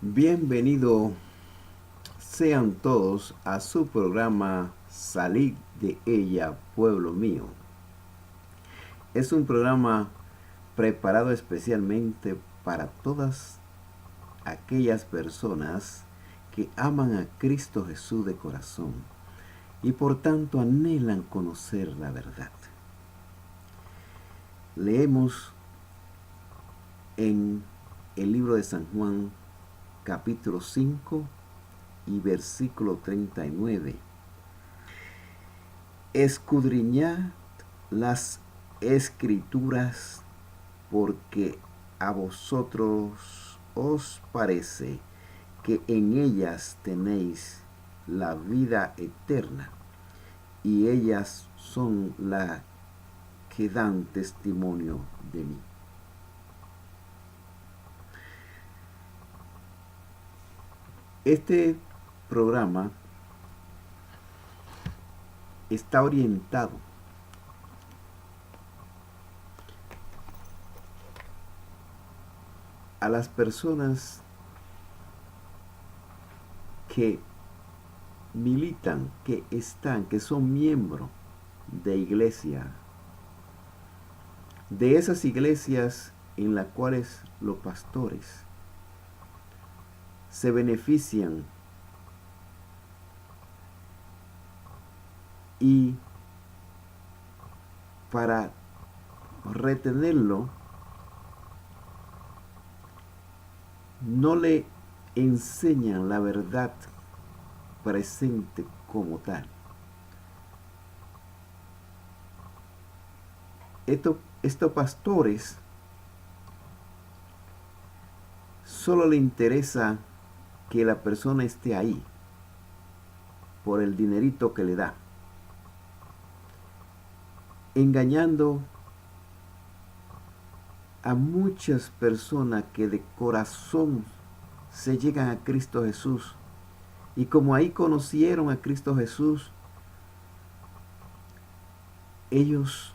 Bienvenido sean todos a su programa Salid de ella, pueblo mío. Es un programa preparado especialmente para todas aquellas personas que aman a Cristo Jesús de corazón y por tanto anhelan conocer la verdad. Leemos en el libro de San Juan capítulo 5 y versículo 39. Escudriñad las escrituras porque a vosotros os parece que en ellas tenéis la vida eterna y ellas son las que dan testimonio de mí. Este programa está orientado a las personas que militan, que son miembros de iglesia, de esas iglesias en las cuales los pastores se benefician y para retenerlo no le enseñan la verdad presente como tal. Estos pastores solo le interesa que la persona esté ahí por el dinerito que le da, engañando a muchas personas que de corazón se llegan a Cristo Jesús. Y como ahí conocieron a Cristo Jesús, ellos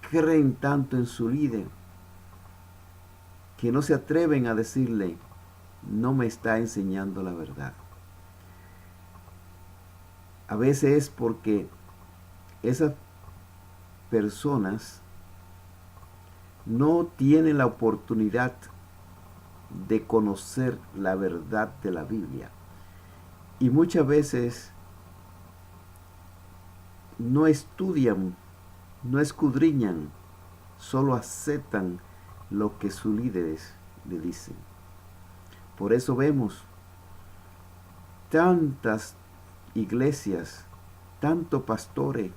creen tanto en su líder que no se atreven a decirle, no me está enseñando la verdad. A veces es porque esas personas no tienen la oportunidad de conocer la verdad de la Biblia. Y muchas veces no estudian, no escudriñan, solo aceptan lo que sus líderes le dicen. Por eso vemos tantas iglesias, tantos pastores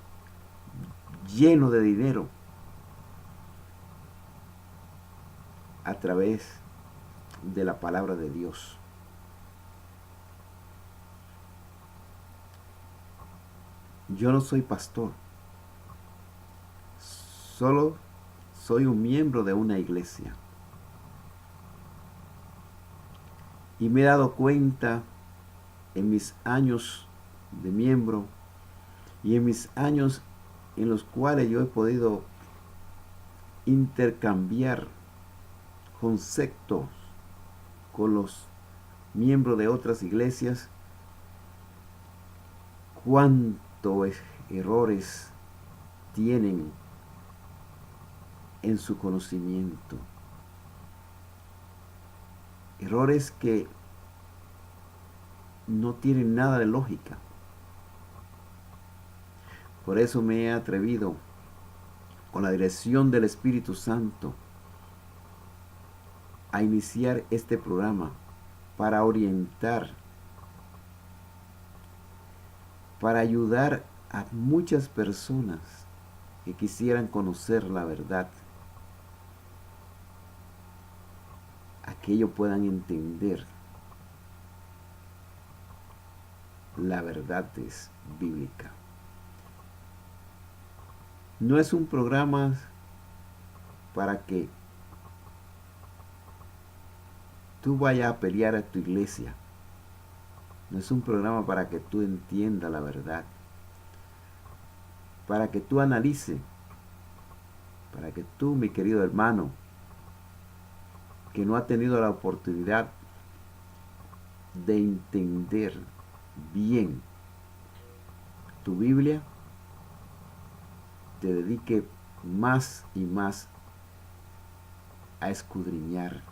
llenos de dinero a través de la palabra de Dios. Yo no soy pastor, solo soy un miembro de una iglesia. Y me he dado cuenta en mis años de miembro y en mis años en los cuales yo he podido intercambiar conceptos con los miembros de otras iglesias, cuántos errores tienen en su conocimiento. Errores que no tienen nada de lógica. Por eso me he atrevido, con la dirección del Espíritu Santo, a iniciar este programa para orientar, para ayudar a muchas personas que quisieran conocer la verdad, a que ellos puedan entender la verdad es bíblica. No es un programa para que tú vayas a pelear a tu iglesia. No es un programa para que tú entiendas la verdad. Para que tú analices. Para que tú, mi querido hermano, que no ha tenido la oportunidad de entender bien tu Biblia, te dedique más y más a escudriñar,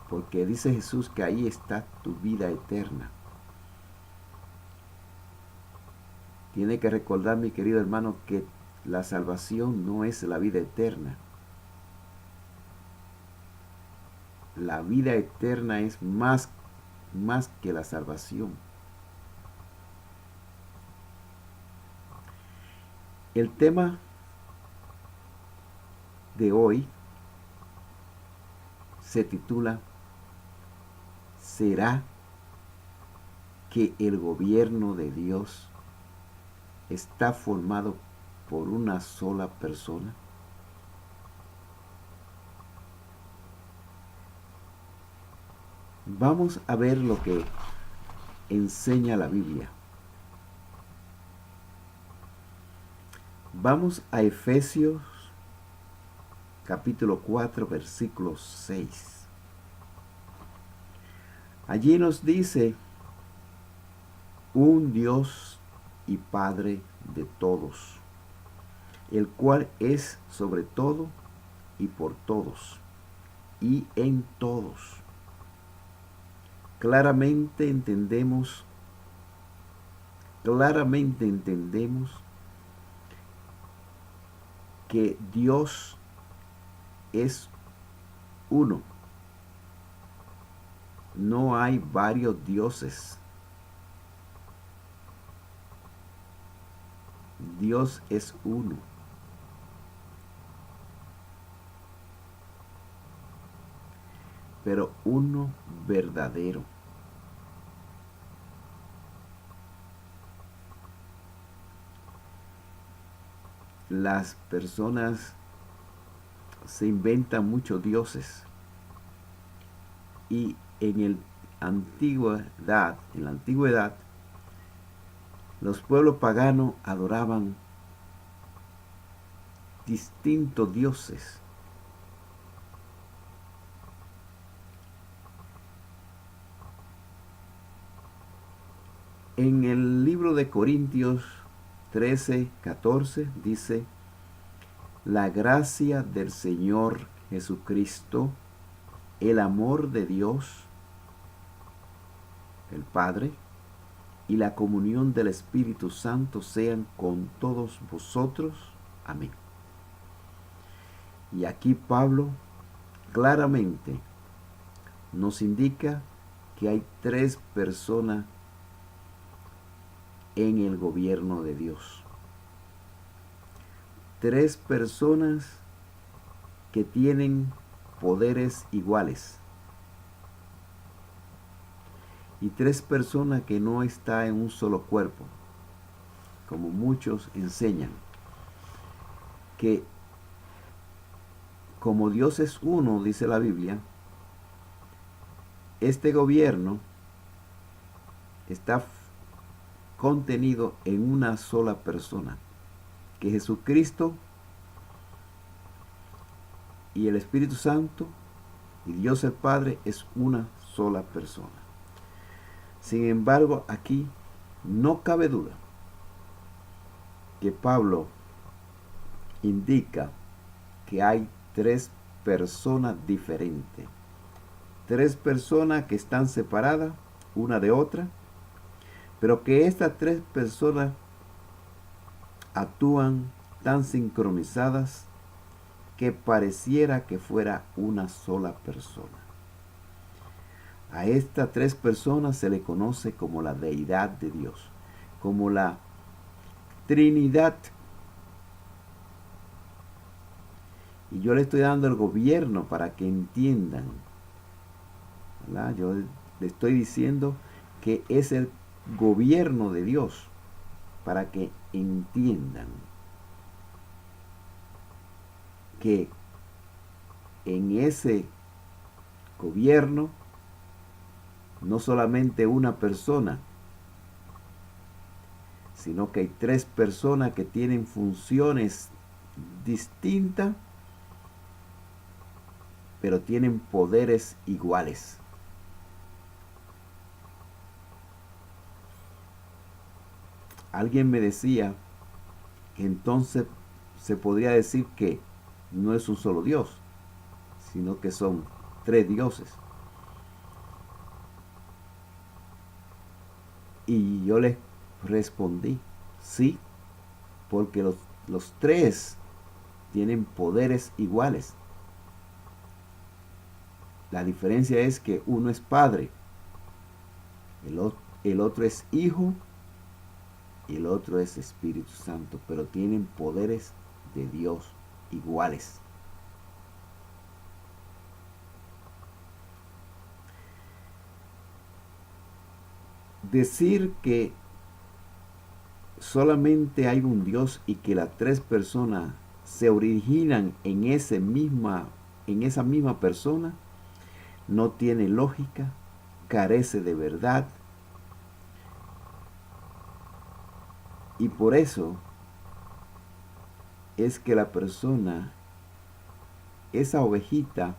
porque dice Jesús que ahí está tu vida eterna. Tiene que recordar, mi querido hermano, que la salvación no es la vida eterna. La vida eterna es más que la salvación. El tema de hoy se titula ¿Será que el gobierno de Dios está formado por una sola persona? Vamos a ver lo que enseña la Biblia. Vamos a Efesios capítulo 4, versículo 6. Allí nos dice: un Dios y Padre de todos, el cual es sobre todo y por todos y en todos. Claramente entendemos que Dios es uno. No hay varios dioses. Dios es uno. Pero uno verdadero. Las personas se inventan muchos dioses, y en la antigüedad, los pueblos paganos adoraban distintos dioses. En el libro de Corintios 13, 14 dice: la gracia del Señor Jesucristo, el amor de Dios, el Padre, y la comunión del Espíritu Santo sean con todos vosotros. Amén. Y aquí Pablo claramente nos indica que hay tres personas en el gobierno de Dios. Tres personas que tienen poderes iguales. Y tres personas que no están en un solo cuerpo, como muchos enseñan. Que como Dios es uno, dice la Biblia, este gobierno está contenido en una sola persona, que Jesucristo y el Espíritu Santo y Dios el Padre es una sola persona. Sin embargo, aquí no cabe duda que Pablo indica que hay tres personas diferentes. Tres personas que están separadas una de otra, pero que estas tres personas actúan tan sincronizadas que pareciera que fuera una sola persona. A estas tres personas se le conoce como la deidad de Dios, como la Trinidad. Y yo le estoy dando el gobierno para que entiendan, ¿verdad? Yo le estoy diciendo que es el gobierno de Dios, para que entiendan que en ese gobierno no solamente una persona, sino que hay tres personas que tienen funciones distintas, pero tienen poderes iguales. alguien me decía, entonces se podría decir que no es un solo Dios, sino que son tres dioses. Y yo les respondí, sí, porque los tres tienen poderes iguales. La diferencia es que uno es Padre, el otro es Hijo y el otro es Espíritu Santo, pero tienen poderes de Dios iguales. Decir que solamente hay un Dios y que las tres personas se originan en esa misma persona no tiene lógica, carece de verdad, y por eso es que la persona, esa ovejita,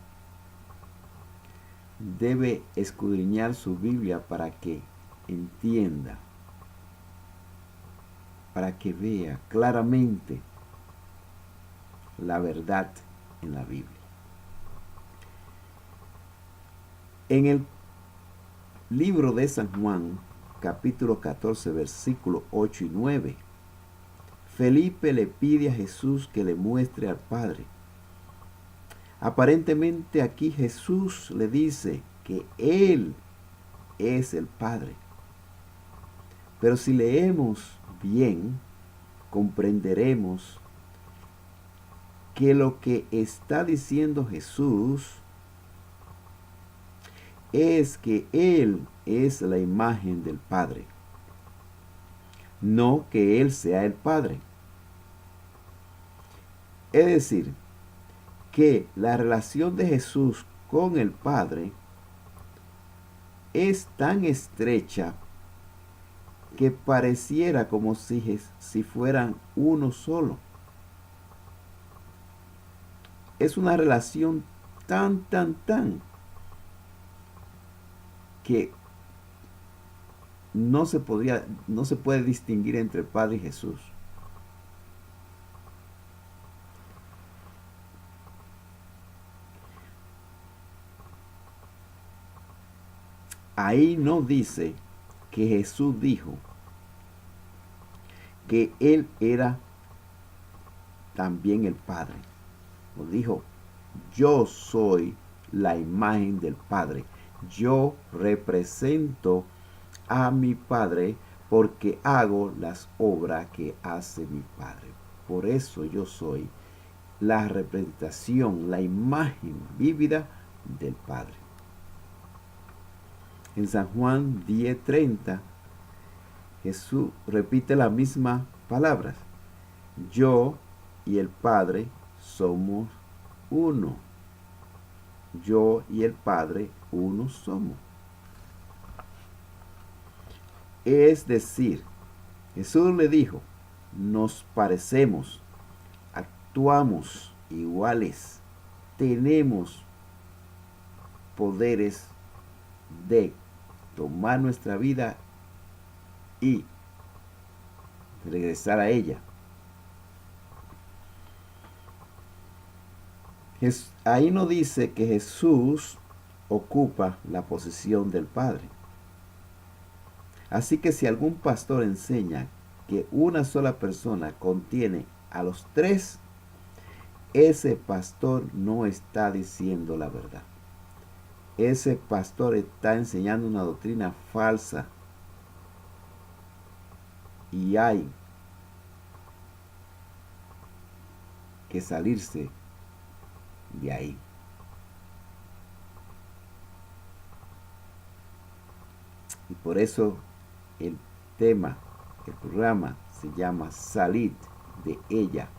debe escudriñar su Biblia para que entienda, para que vea claramente la verdad en la Biblia. En el libro de San Juan, capítulo 14, versículos 8 y 9, Felipe le pide a Jesús que le muestre al Padre. Aparentemente aquí Jesús le dice que Él es el Padre. Pero si leemos bien, comprenderemos que lo que está diciendo Jesús es que Él es la imagen del Padre, no que Él sea el Padre. Es decir, que la relación de Jesús con el Padre es tan estrecha que pareciera como si fueran uno solo. Es una relación tan que no se puede distinguir entre el Padre y Jesús. Ahí no dice que Jesús dijo que Él era también el Padre. Lo dijo, yo soy la imagen del Padre. Yo represento a mi Padre porque hago las obras que hace mi Padre. Por eso yo soy la representación, la imagen vívida del Padre. En San Juan 10:30, Jesús repite las mismas palabras. Yo y el Padre somos uno. Yo y el Padre uno somos. Es decir, Jesús le dijo, nos parecemos, actuamos iguales, tenemos poderes de tomar nuestra vida y regresar a ella. Ahí no dice que Jesús ocupa la posición del Padre. Así que si algún pastor enseña que una sola persona contiene a los tres, ese pastor no está diciendo la verdad. Ese pastor está enseñando una doctrina falsa. Y hay que salirse de ahí. Y por eso el tema, el programa se llama Salid de ella,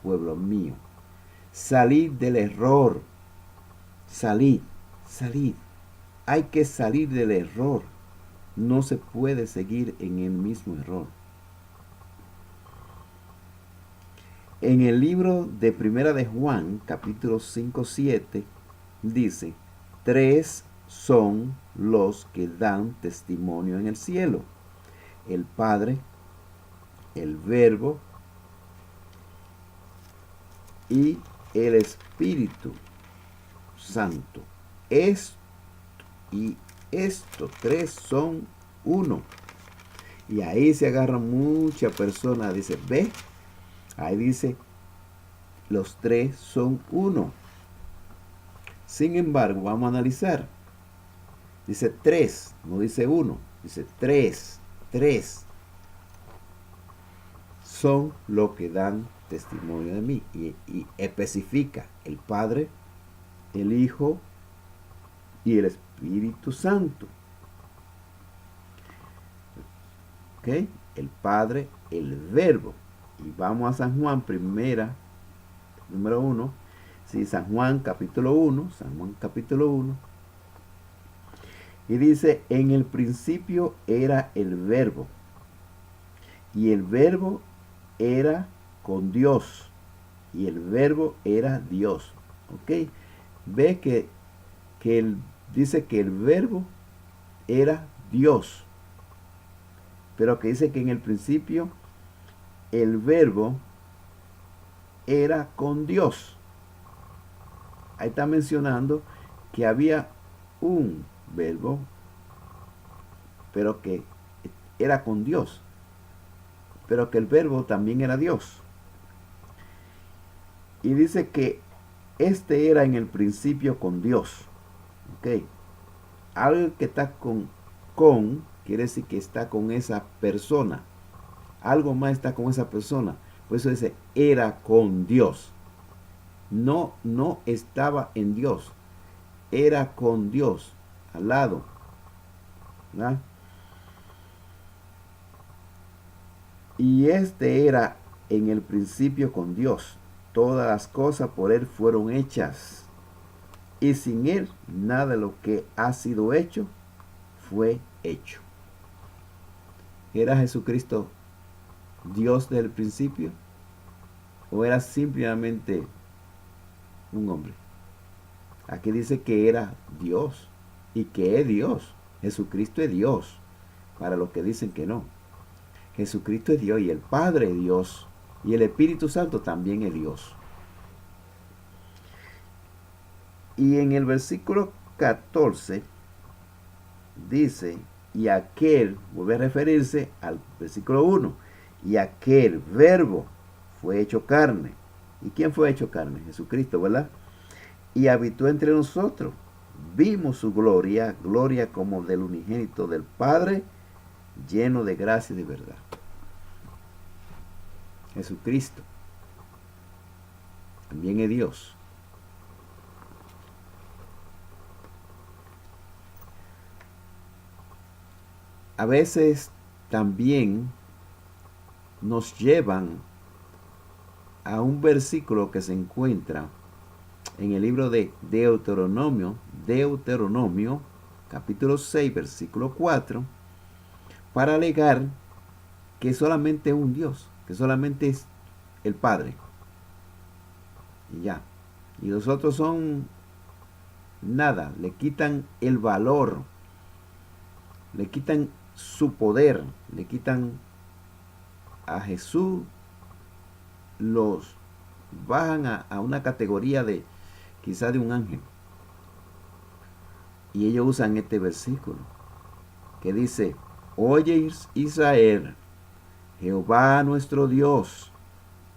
pueblo mío. Salid del error. Salid. Hay que salir del error. No se puede seguir en el mismo error. En el libro de Primera de Juan, capítulo 5:7, dice, tres son los que dan testimonio en el cielo: el Padre, el Verbo y el Espíritu Santo. Esto y estos tres son uno. Y ahí se agarran muchas personas. Dice, ve, ahí dice, los tres son uno. Sin embargo, vamos a analizar. Dice tres, no dice uno. Dice tres. Tres son lo que dan testimonio de mí. Y especifica el Padre, el Hijo y el Espíritu Santo. ¿Ok? El Padre, el Verbo. Y vamos a San Juan, número 1. Sí, San Juan capítulo 1. San Juan capítulo 1. Y dice, en el principio era el Verbo. Y el Verbo era con Dios. Y el Verbo era Dios. ¿Ok? Ve que dice que el Verbo era Dios. Pero que dice que en el principio el Verbo era con Dios. Ahí está mencionando que había un Verbo, pero que era con Dios. Pero que el Verbo también era Dios. Y dice que este era en el principio con Dios. ¿Ok? Algo que está con quiere decir que está con esa persona. Algo más está con esa persona. Por eso dice, era con Dios. No estaba en Dios. Era con Dios, al lado. ¿Verdad? Y este era en el principio con Dios. Todas las cosas por Él fueron hechas. Y sin Él, nada de lo que ha sido hecho fue hecho. ¿Era Jesucristo Dios desde el principio? ¿O era simplemente un hombre? Aquí dice que era Dios y que es Dios. Jesucristo es Dios, para los que dicen que no. Jesucristo es Dios y el Padre es Dios y el Espíritu Santo también es Dios. Y en el versículo 14 dice, y aquel, vuelve a referirse al versículo 1, y aquel Verbo fue hecho carne. ¿Y quién fue hecho carne? Jesucristo, ¿verdad? Y habitó entre nosotros. Vimos su gloria, gloria como del unigénito del Padre, lleno de gracia y de verdad. Jesucristo también es Dios. A veces también nos llevan a un versículo que se encuentra en el libro de Deuteronomio, capítulo 6, versículo 4, para alegar que solamente es un Dios, que solamente es el Padre. Y ya. Y los otros son nada, le quitan el valor, le quitan su poder, le quitan a Jesús, los bajan a una categoría de quizá de un ángel. Y ellos usan este versículo que dice, oye Israel, Jehová nuestro Dios,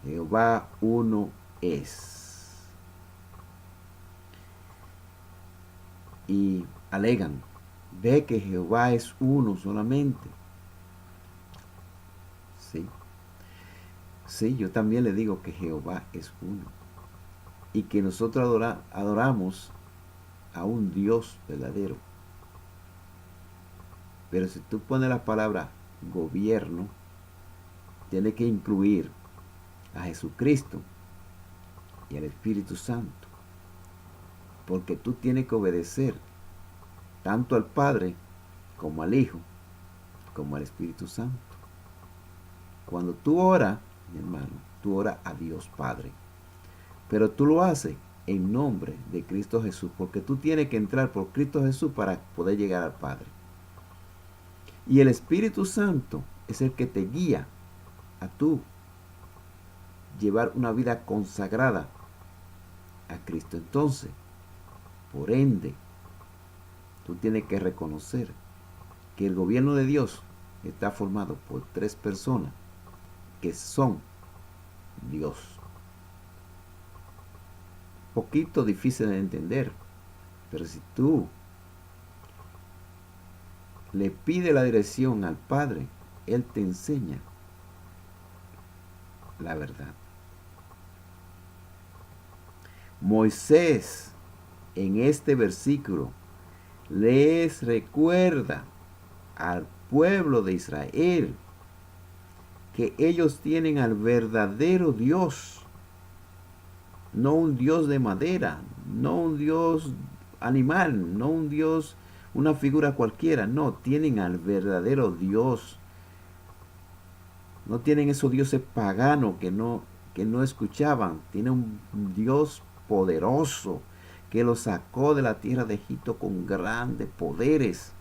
Jehová uno es. Y alegan, ve que Jehová es uno solamente. Sí. Sí, yo también le digo que Jehová es uno. Y que nosotros adoramos a un Dios verdadero. Pero si tú pones la palabra gobierno, tiene que incluir a Jesucristo y al Espíritu Santo. Porque tú tienes que obedecer tanto al Padre como al Hijo, como al Espíritu Santo. Cuando tú oras, mi hermano, tú oras a Dios Padre. Pero tú lo haces en nombre de Cristo Jesús, porque tú tienes que entrar por Cristo Jesús para poder llegar al Padre. Y el Espíritu Santo es el que te guía a tú llevar una vida consagrada a Cristo. Entonces, por ende, tú tienes que reconocer que el gobierno de Dios está formado por tres personas que son Dios. Poquito difícil de entender, pero si tú le pides la dirección al Padre, Él te enseña la verdad. Moisés, en este versículo, les recuerda al pueblo de Israel que ellos tienen al verdadero Dios, no un Dios de madera, no un Dios animal, no un Dios, una figura cualquiera, no, tienen al verdadero Dios. No tienen esos dioses paganos que no escuchaban, tienen un Dios poderoso que los sacó de la tierra de Egipto con grandes poderes.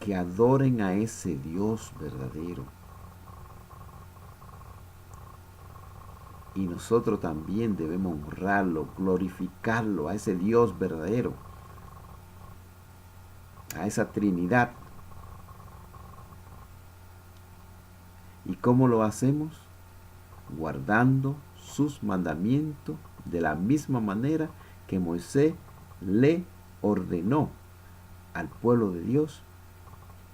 Que adoren a ese Dios verdadero. Y nosotros también debemos honrarlo, glorificarlo, a ese Dios verdadero, a esa Trinidad. ¿Y cómo lo hacemos? Guardando sus mandamientos de la misma manera que Moisés le ordenó al pueblo de Dios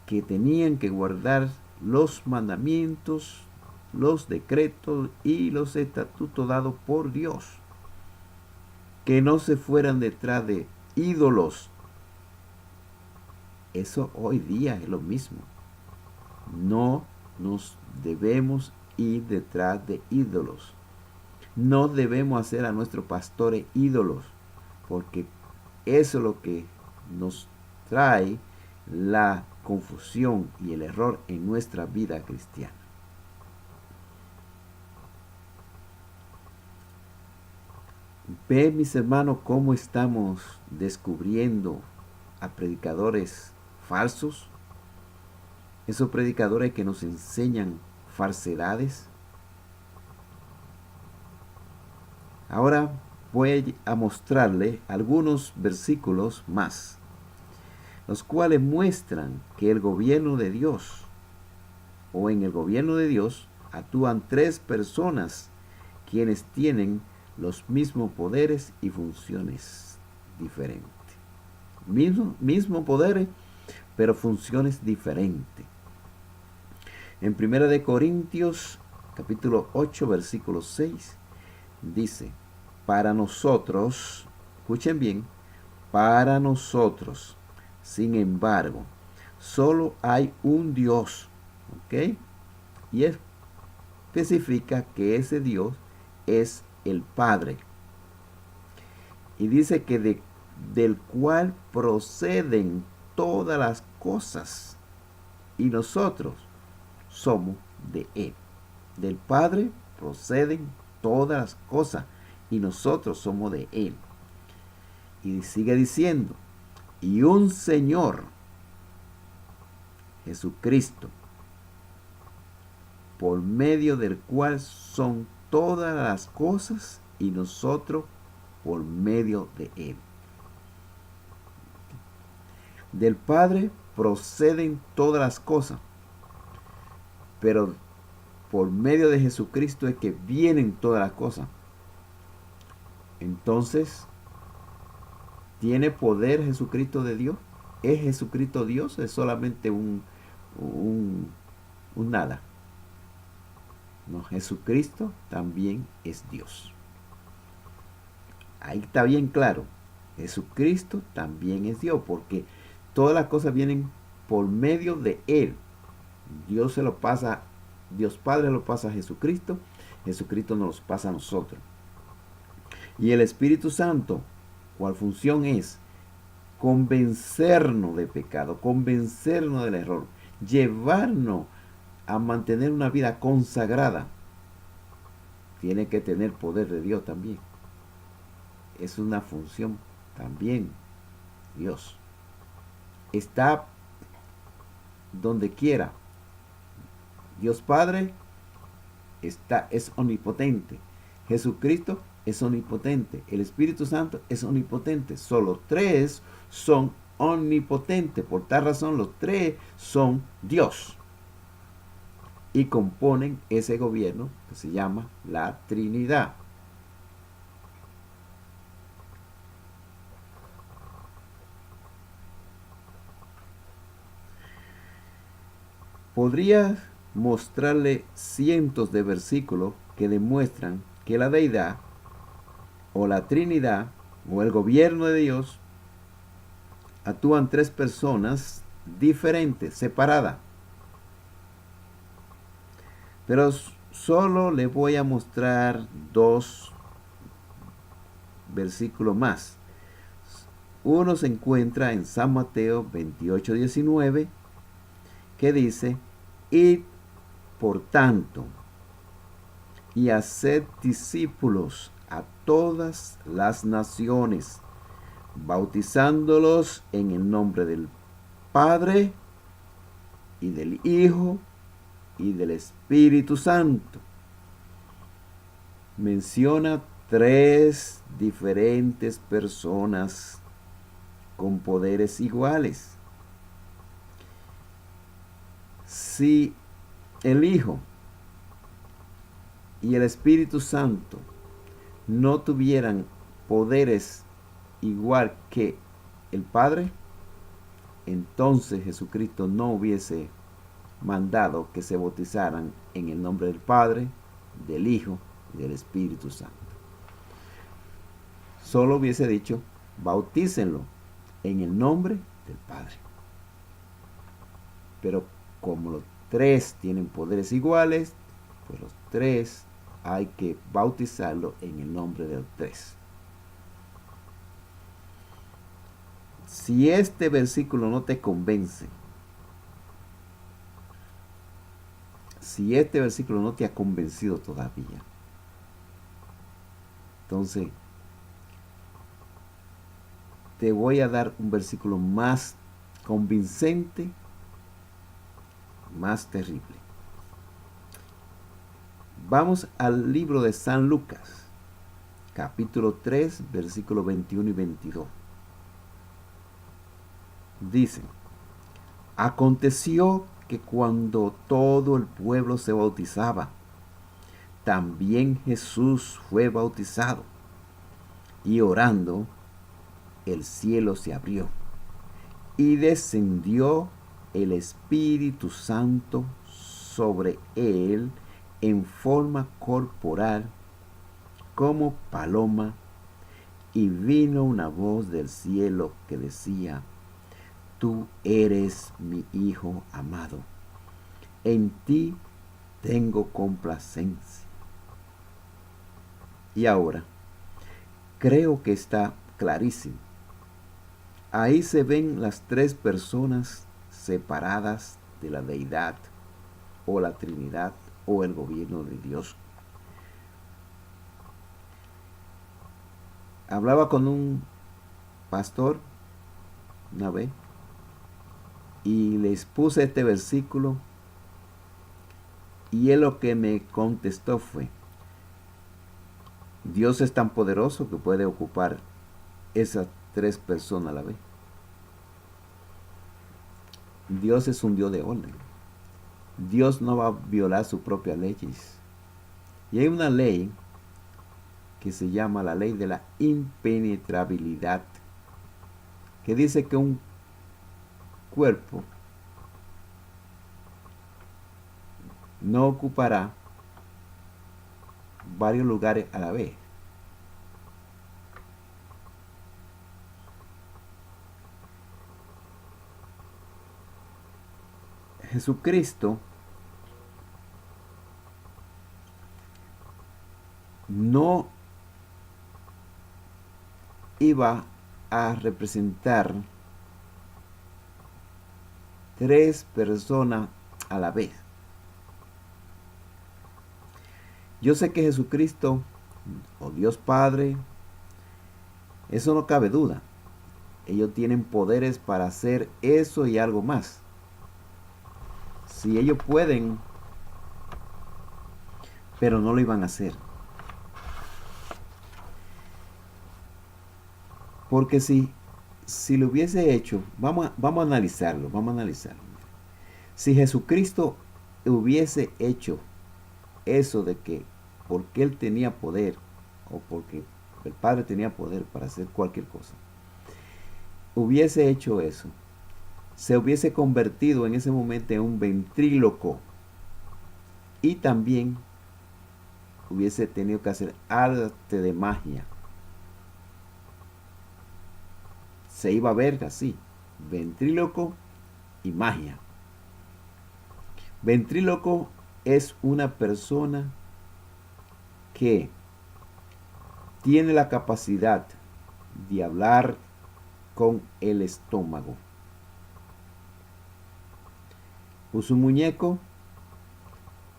que tenían que guardar los mandamientos, los decretos y los estatutos dados por Dios. Que no se fueran detrás de ídolos. Eso hoy día es lo mismo. No nos debemos ir detrás de ídolos. No debemos hacer a nuestros pastores ídolos, porque eso es lo que nos trae la confusión y el error en nuestra vida cristiana. Ve, mis hermanos, cómo estamos descubriendo a predicadores falsos, esos predicadores que nos enseñan falsedades. Ahora voy a mostrarle algunos versículos más, los cuales muestran que el gobierno de Dios, o en el gobierno de Dios, actúan tres personas quienes tienen los mismos poderes y funciones diferentes. Mismo poderes, pero funciones diferentes. En 1 Corintios capítulo 8, versículo 6, dice, para nosotros, escuchen bien, para nosotros, sin embargo, solo hay un Dios, ¿ok? Y especifica que ese Dios es el Padre. Y dice que del cual proceden todas las cosas. Y nosotros somos de Él. Del Padre proceden todas las cosas. Y nosotros somos de Él. Y sigue diciendo, y un Señor, Jesucristo, por medio del cual son todas las cosas y nosotros por medio de Él. Del Padre proceden todas las cosas, pero por medio de Jesucristo es que vienen todas las cosas. Entonces, ¿tiene poder Jesucristo de Dios? ¿Es Jesucristo Dios? ¿Es solamente un nada? No, Jesucristo también es Dios. Ahí está bien claro. Jesucristo también es Dios, porque todas las cosas vienen por medio de Él. Dios Padre lo pasa a Jesucristo, Jesucristo nos los pasa a nosotros. Y el Espíritu Santo, ¿cuál función es? Convencernos de pecado, convencernos del error, llevarnos a mantener una vida consagrada. Tiene que tener poder de Dios también. Es una función también. Dios está donde quiera. Dios Padre es omnipotente. Jesucristo es omnipotente. El Espíritu Santo es omnipotente. Solo tres son omnipotentes. Por tal razón, los tres son Dios. Y componen ese gobierno que se llama la Trinidad. Podría mostrarle cientos de versículos que demuestran que la deidad o la Trinidad o el gobierno de Dios actúan tres personas diferentes, separadas. Pero solo le voy a mostrar dos versículos más. Uno se encuentra en San Mateo 28:19, que dice: id por tanto y haced discípulos a todas las naciones, bautizándolos en el nombre del Padre y del Hijo y del Espíritu Santo. Menciona tres diferentes personas con poderes iguales. Si el Hijo y el Espíritu Santo no tuvieran poderes igual que el Padre, entonces Jesucristo no hubiese mandado que se bautizaran en el nombre del Padre, del Hijo y del Espíritu Santo. Solo hubiese dicho: bautícenlo en el nombre del Padre. Pero como los tres tienen poderes iguales, pues los tres hay que bautizarlo en el nombre de los tres. Si este versículo no te convence, si este versículo no te ha convencido todavía, entonces te voy a dar un versículo más convincente, más terrible. Vamos al libro de San Lucas, capítulo 3, versículos 21 y 22. Dice: aconteció que cuando todo el pueblo se bautizaba, también Jesús fue bautizado, y orando, el cielo se abrió, y descendió el Espíritu Santo sobre él en forma corporal, como paloma, y vino una voz del cielo que decía: tú eres mi Hijo amado, en ti tengo complacencia. Y ahora, creo que está clarísimo. Ahí se ven las tres personas separadas de la deidad, o la Trinidad, o el gobierno de Dios. Hablaba con un pastor una vez y les puse este versículo, y él lo que me contestó fue: Dios es tan poderoso que puede ocupar esas tres personas a la vez. Dios es un Dios de orden. Dios no va a violar sus propias leyes. Y hay una ley que se llama la ley de la impenetrabilidad, que dice que un cuerpo no ocupará varios lugares a la vez. Jesucristo no iba a representar tres personas a la vez. Yo sé que Jesucristo, o Dios Padre, eso no cabe duda. Ellos tienen poderes para hacer eso y algo más. si ellos pueden, pero no lo iban a hacer. Porque si lo hubiese hecho, vamos a analizarlo. Si Jesucristo hubiese hecho eso de que porque Él tenía poder, o porque el Padre tenía poder para hacer cualquier cosa, hubiese hecho eso, se hubiese convertido en ese momento en un ventríloco, y también hubiese tenido que hacer arte de magia. Se iba a ver así: ventríloco y magia. Ventríloco es una persona que tiene la capacidad de hablar con el estómago. Usa un muñeco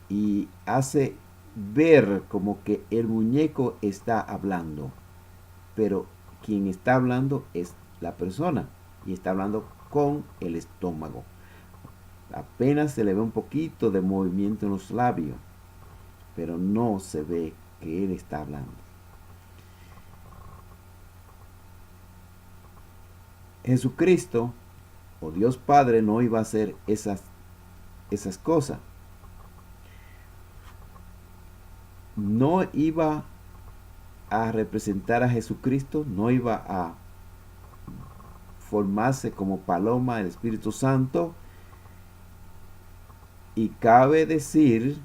y hace ver como que el muñeco está hablando, pero quien está hablando es la persona, y está hablando con el estómago. Apenas se le ve un poquito de movimiento en los labios, pero no se ve que él está hablando. Jesucristo o Dios Padre no iba a hacer esas cosas. No iba a representar a Jesucristo, no iba a formarse como paloma el Espíritu Santo. Y cabe decir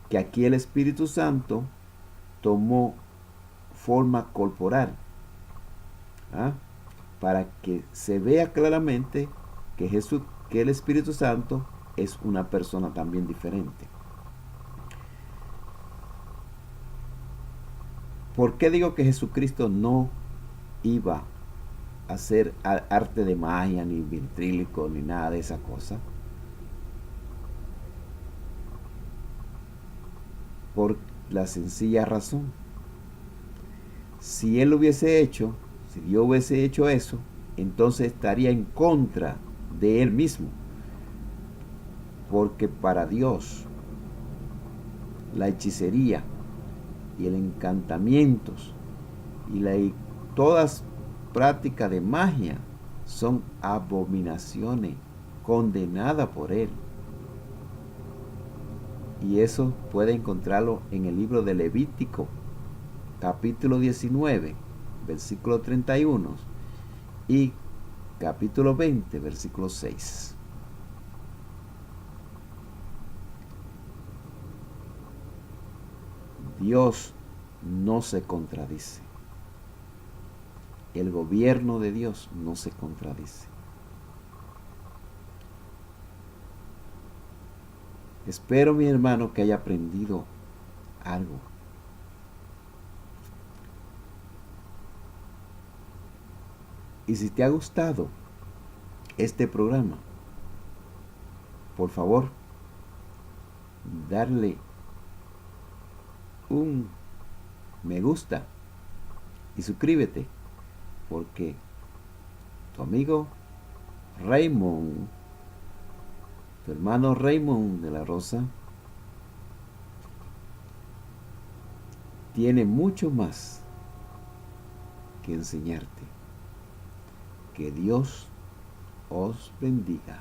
que aquí el Espíritu Santo tomó forma corporal, ¿ah? Para que se vea claramente que que el Espíritu Santo es una persona también diferente. ¿Por qué digo que Jesucristo no iba a hacer arte de magia, ni ventrílico, ni nada de esa cosa? Por la sencilla razón: si él lo hubiese hecho, si Dios hubiese hecho eso, entonces estaría en contra de él mismo. Porque para Dios la hechicería y el encantamientos y todas prácticas de magia son abominaciones condenadas por él. Y eso puede encontrarlo en el libro de Levítico, capítulo 19, versículo 31, y capítulo 20, versículo 6. Dios no se contradice. El gobierno de Dios no se contradice. Espero, mi hermano, que haya aprendido algo. Y si te ha gustado este programa, por favor, darle un me gusta y suscríbete, porque tu amigo Raymond, tu hermano Raymond de la Rosa, tiene mucho más que enseñarte. Que Dios os bendiga.